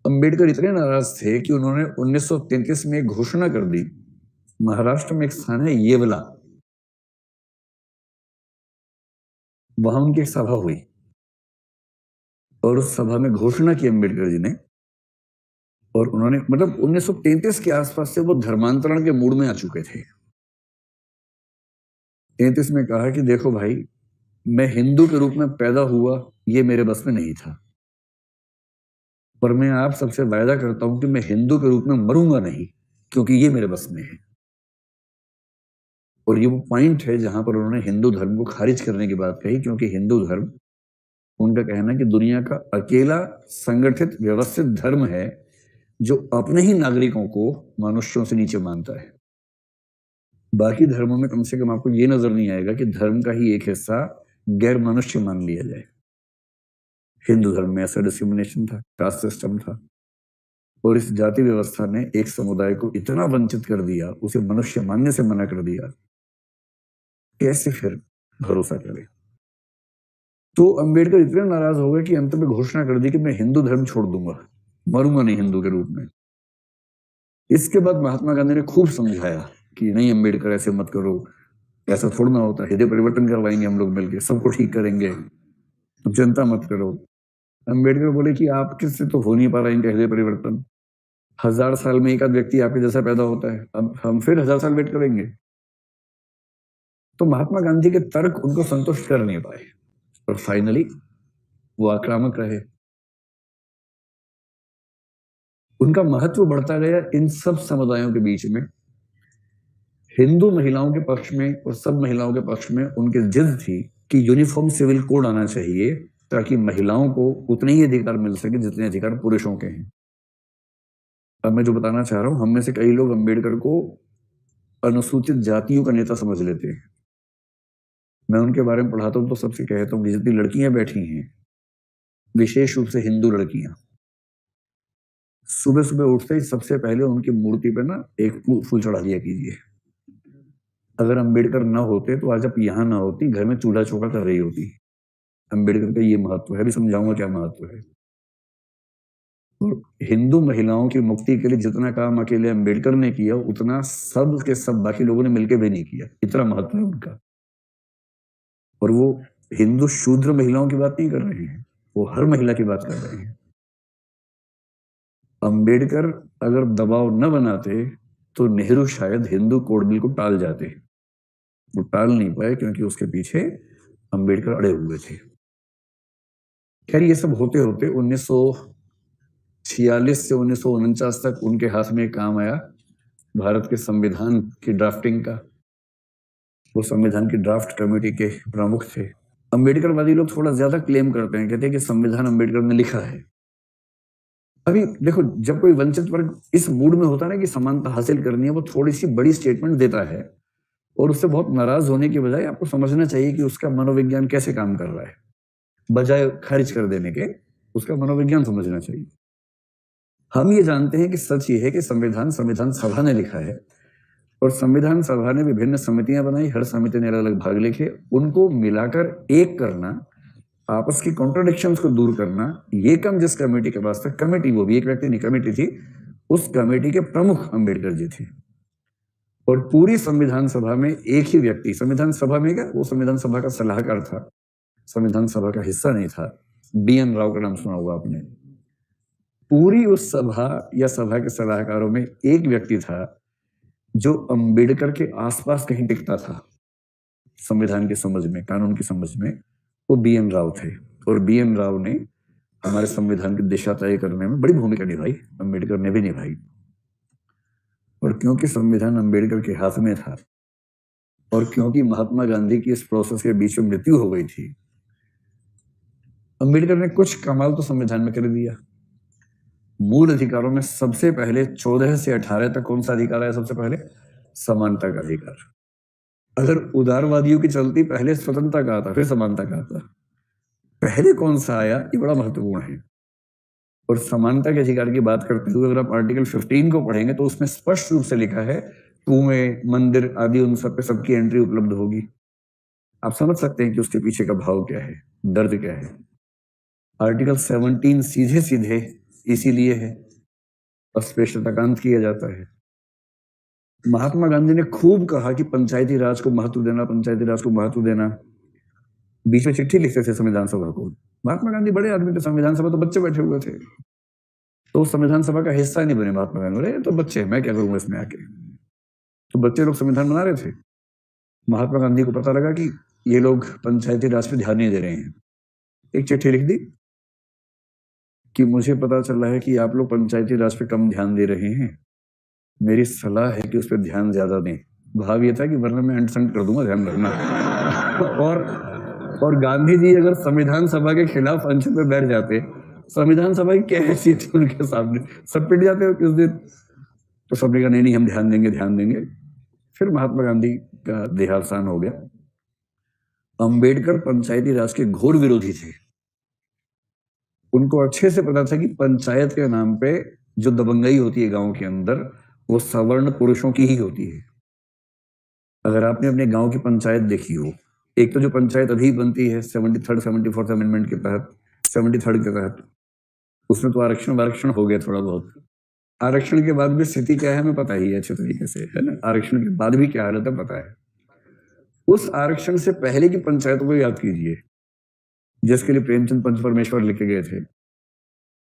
अंबेडकर इतने नाराज थे कि उन्होंने 1933 में एक घोषणा कर दी। महाराष्ट्र में एक स्थान है येवला, वहां उनकी एक सभा हुई और उस सभा में घोषणा की अंबेडकर जी ने, और उन्होंने मतलब 1933 के आसपास से वो धर्मांतरण के मूड में आ चुके थे। 33 में कहा कि देखो भाई, मैं हिंदू के रूप में पैदा हुआ, ये मेरे बस में नहीं था, पर मैं आप सबसे वायदा करता हूं कि मैं हिंदू के रूप में मरूंगा नहीं, क्योंकि ये मेरे बस में है। और ये वो पॉइंट है जहां पर उन्होंने हिंदू धर्म को खारिज करने की बात कही, क्योंकि हिंदू धर्म, उनका कहना है कि दुनिया का अकेला संगठित व्यवस्थित धर्म है जो अपने ही नागरिकों को मनुष्यों से नीचे मानता है। बाकी धर्मों में कम से कम आपको ये नजर नहीं आएगा कि धर्म का ही एक हिस्सा गैर मनुष्य मान लिया जाए। हिंदू धर्म में ऐसा डिस्क्रिमिनेशन था, कास्ट सिस्टम था, और इस जाति व्यवस्था ने एक समुदाय को इतना वंचित कर दिया, उसे मनुष्य मानने से मना कर दिया, कैसे फिर भरोसा करे। तो अंबेडकर इतने नाराज हो गए कि अंत में घोषणा कर दी कि मैं हिंदू धर्म छोड़ दूंगा, मरूंगा नहीं हिंदू के रूप में। इसके बाद महात्मा गांधी ने खूब समझाया कि नहीं अंबेडकर, ऐसे मत करो, ऐसा थोड़ा ना होता, हृदय परिवर्तन करवाएंगे हम लोग मिलकर, सबको ठीक करेंगे, जनता मत करो। अंबेडकर बोले कि आपके से तो हो नहीं पा रहा इनका हृदय परिवर्तन, 1000 साल में एक आध व्यक्ति आपके जैसा पैदा होता है, अब हम फिर 1000 साल वेट करेंगे। तो महात्मा गांधी के तर्क उनको संतुष्ट कर नहीं पाए और फाइनली वो आक्रामक रहे। उनका महत्व बढ़ता गया इन सब समुदायों के बीच में। हिंदू महिलाओं के पक्ष में और सब महिलाओं के पक्ष में उनकी जिद थी कि यूनिफॉर्म सिविल कोड आना चाहिए, ताकि महिलाओं को उतने ही अधिकार मिल सके जितने अधिकार पुरुषों के हैं। अब मैं जो बताना चाह रहा हूं, हम में से कई लोग अंबेडकर को अनुसूचित जातियों का नेता समझ लेते हैं। मैं उनके बारे में पढ़ाता हूं तो सबसे कहता हूं कि जितनी लड़कियां बैठी हैं, विशेष रूप से हिंदू लड़कियां, सुबह सुबह उठते ही सबसे पहले उनकी मूर्ति पे ना एक फूल चढ़ा दिया कीजिए। अगर अंबेडकर ना होते तो आज आप यहां ना होती, घर में चूल्हा चौका कर रही होती। अंबेडकर का ये महत्व है, अभी समझाऊंगा क्या महत्व है। और हिंदू महिलाओं की मुक्ति के लिए जितना काम अकेले अंबेडकर ने किया, उतना सब के सब बाकी लोगों ने मिलकर भी नहीं किया, इतना महत्व है उनका। और वो हिंदू शूद्र महिलाओं की बात नहीं कर रहे हैं, वो हर महिला की बात कर रहे हैं। अंबेडकर अगर दबाव न बनाते तो नेहरू शायद हिंदू कोड बिल को टाल जाते। वो टाल नहीं पाए क्योंकि उसके पीछे अंबेडकर अड़े हुए थे। खैर, ये सब होते होते 1946 से 1949 तक उनके हाथ में काम आया भारत के संविधान की ड्राफ्टिंग का। वो संविधान की ड्राफ्ट कमेटी के प्रमुख थे। अंबेडकरवादी लोग थोड़ा ज्यादा क्लेम करते हैं, कहते हैं कि संविधान अंबेडकर ने लिखा है। अभी देखो, जब कोई वंचित वर्ग इस मूड में होता है ना कि समानता हासिल करनी है, वो थोड़ी सी बड़ी स्टेटमेंट देता है, और उससे बहुत नाराज होने की बजाय आपको समझना चाहिए कि उसका मनोविज्ञान कैसे काम कर रहा है। बजाय खारिज कर देने के, उसका मनोविज्ञान समझना चाहिए। हम ये जानते हैं कि सच ये है कि संविधान सभा ने लिखा है, और संविधान सभा ने विभिन्न समितियां बनाई, हर समिति ने अलग अलग भाग लिखे, उनको मिलाकर एक करना, आपस की कॉन्ट्रोडिक्शंस को दूर करना, ये काम जिस कमेटी के पास था, कमेटी वो भी एक व्यक्ति नहीं कमेटी थी, उस कमेटी के प्रमुख अंबेडकर जी थे। और पूरी संविधान सभा में एक ही व्यक्ति, संविधान सभा में क्या, वो संविधान सभा का सलाहकार था, संविधान सभा का हिस्सा नहीं था। BN राव का नाम सुना होगा आपने। पूरी उस सभा या सभा के सलाहकारों में एक व्यक्ति था जो अंबेडकर के आसपास कहीं टिकता था संविधान की समझ में, कानून की समझ में, वो BN राव थे। और BN राव ने हमारे संविधान की दिशा तय करने में बड़ी भूमिका निभाई, अंबेडकर ने भी निभाई। और क्योंकि संविधान अंबेडकर के हाथ में था, और क्योंकि महात्मा गांधी की इस प्रोसेस के बीच में मृत्यु हो गई थी, अंबेडकर ने कुछ कमाल तो संविधान में कर दिया। मूल अधिकारों में सबसे पहले 14 से 18 तक कौन सा अधिकार आया? सबसे पहले समानता का अधिकार। अगर उदारवादियों की चलती, पहले स्वतंत्रता का आता, फिर समानता का आता, पहले कौन सा आया, ये बड़ा महत्वपूर्ण है। और समानता के अधिकार की बात करते हुए अगर आप आर्टिकल 15 को पढ़ेंगे तो उसमें स्पष्ट रूप से लिखा है, कुएं, मंदिर आदि उन सब पे सबकी एंट्री उपलब्ध होगी। आप समझ सकते हैं कि उसके पीछे का भाव क्या है, दर्द क्या है। आर्टिकल 17 सीधे सीधे इसीलिए है, अस्पृश्यताकांत किया जाता है। महात्मा गांधी ने खूब कहा कि पंचायती राज को महत्व देना, पंचायती राज को महत्व देना। बीच में चिट्ठी लिखते थे संविधान सभा को। महात्मा गांधी बड़े आदमी थे, संविधान सभा तो बच्चे बैठे हुए थे, तो संविधान सभा का हिस्सा नहीं बने महात्मा गांधी। बोले तो बच्चे, मैं क्या करूंगा इसमें आके। तो बच्चे लोग संविधान बना रहे थे। महात्मा गांधी को पता लगा कि ये लोग पंचायती राज पे ध्यान नहीं दे रहे हैं। एक चिट्ठी लिख दी कि मुझे पता चल रहा है कि आप लोग पंचायती राज पे कम ध्यान दे रहे हैं, मेरी सलाह है कि उस पर ध्यान ज्यादा दें। भाव ये था कि वरना मैं अंडरस्टैंड कर दूंगा, ध्यान रखना। और गांधी जी अगर संविधान सभा के खिलाफ अनशन पे बैठ जाते, संविधान सभा की क्या हैसियत थी उनके सामने, सब पिट जाते हो किस दिन। तो सबने कहा नहीं हम ध्यान देंगे, ध्यान देंगे। फिर महात्मा गांधी का देहावसान हो गया। अंबेडकर पंचायती राज के घोर विरोधी थे। उनको अच्छे से पता था कि पंचायत के नाम पे जो दबंगई होती है गांव के अंदर, वो सवर्ण पुरुषों की ही होती है। अगर आपने अपने गांव की पंचायत देखी हो, एक तो जो पंचायत अभी बनती है 73rd 74th अमेंडमेंट के तहत, 73rd के तहत, उसमें तो आरक्षण हो गया थोड़ा बहुत। आरक्षण के बाद भी स्थिति क्या है हमें पता ही है अच्छे तरीके से, है ना। आरक्षण के बाद भी क्या हालत है पता है। उस आरक्षण से पहले की पंचायतों को याद कीजिए, जिसके लिए प्रेमचंद पंच परमेश्वर लिखे गए थे।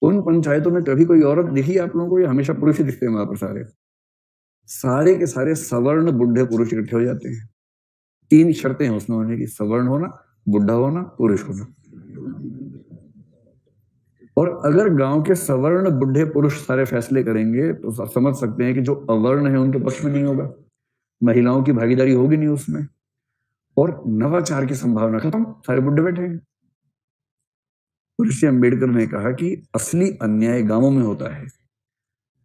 उन पंचायतों में कभी कोई औरत दिखी आप लोगों को, या हमेशा पुरुष ही दिखते हैं वहां पर? सारे के सारे सवर्ण बुढ़े पुरुष इकट्ठे हो जाते हैं। 3 शर्तें हैं उसमें होने की, सवर्ण होना, बुढ़ा होना, पुरुष होना। और अगर गांव के सवर्ण बुढ़े पुरुष सारे फैसले करेंगे तो समझ सकते हैं कि जो अवर्ण है उनके पक्ष में नहीं होगा, महिलाओं की भागीदारी होगी नहीं उसमें, और नवाचार की संभावना खत्म, सारे बुढ़े बैठे हैं। ऋषि अंबेडकर ने कहा कि असली अन्याय गांवों में होता है,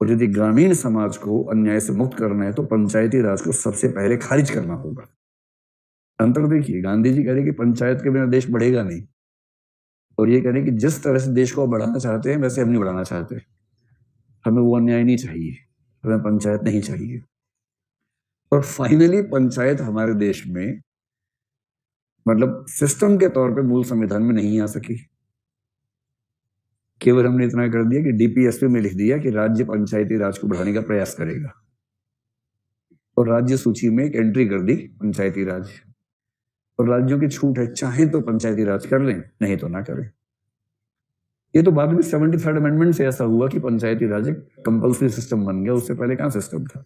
और यदि ग्रामीण समाज को अन्याय से मुक्त करना है तो पंचायती राज को सबसे पहले खारिज करना होगा। अंतर देखिए, गांधी जी कह रहे कि पंचायत के बिना देश बढ़ेगा नहीं, और ये कह रहे कि जिस तरह से देश को बढ़ाना चाहते हैं वैसे हम नहीं बढ़ाना चाहते, हमें वो अन्याय नहीं चाहिए, हमें पंचायत नहीं चाहिए। और फाइनली पंचायत हमारे देश में मतलब सिस्टम के तौर पे मूल संविधान में नहीं आ सकी। केवल हमने इतना कर दिया कि डीपीएसपी में लिख दिया कि राज्य पंचायती राज को बढ़ाने का प्रयास करेगा, और राज्य सूची में एक एंट्री कर दी पंचायती राज, और राज्यों की छूट है, चाहे तो पंचायती राज कर लें, नहीं तो ना करें। ये तो बाद में 73rd अमेंडमेंट से ऐसा हुआ कि पंचायती राज एक कंपल्सरी सिस्टम बन गया, उससे पहले कहां सिस्टम था।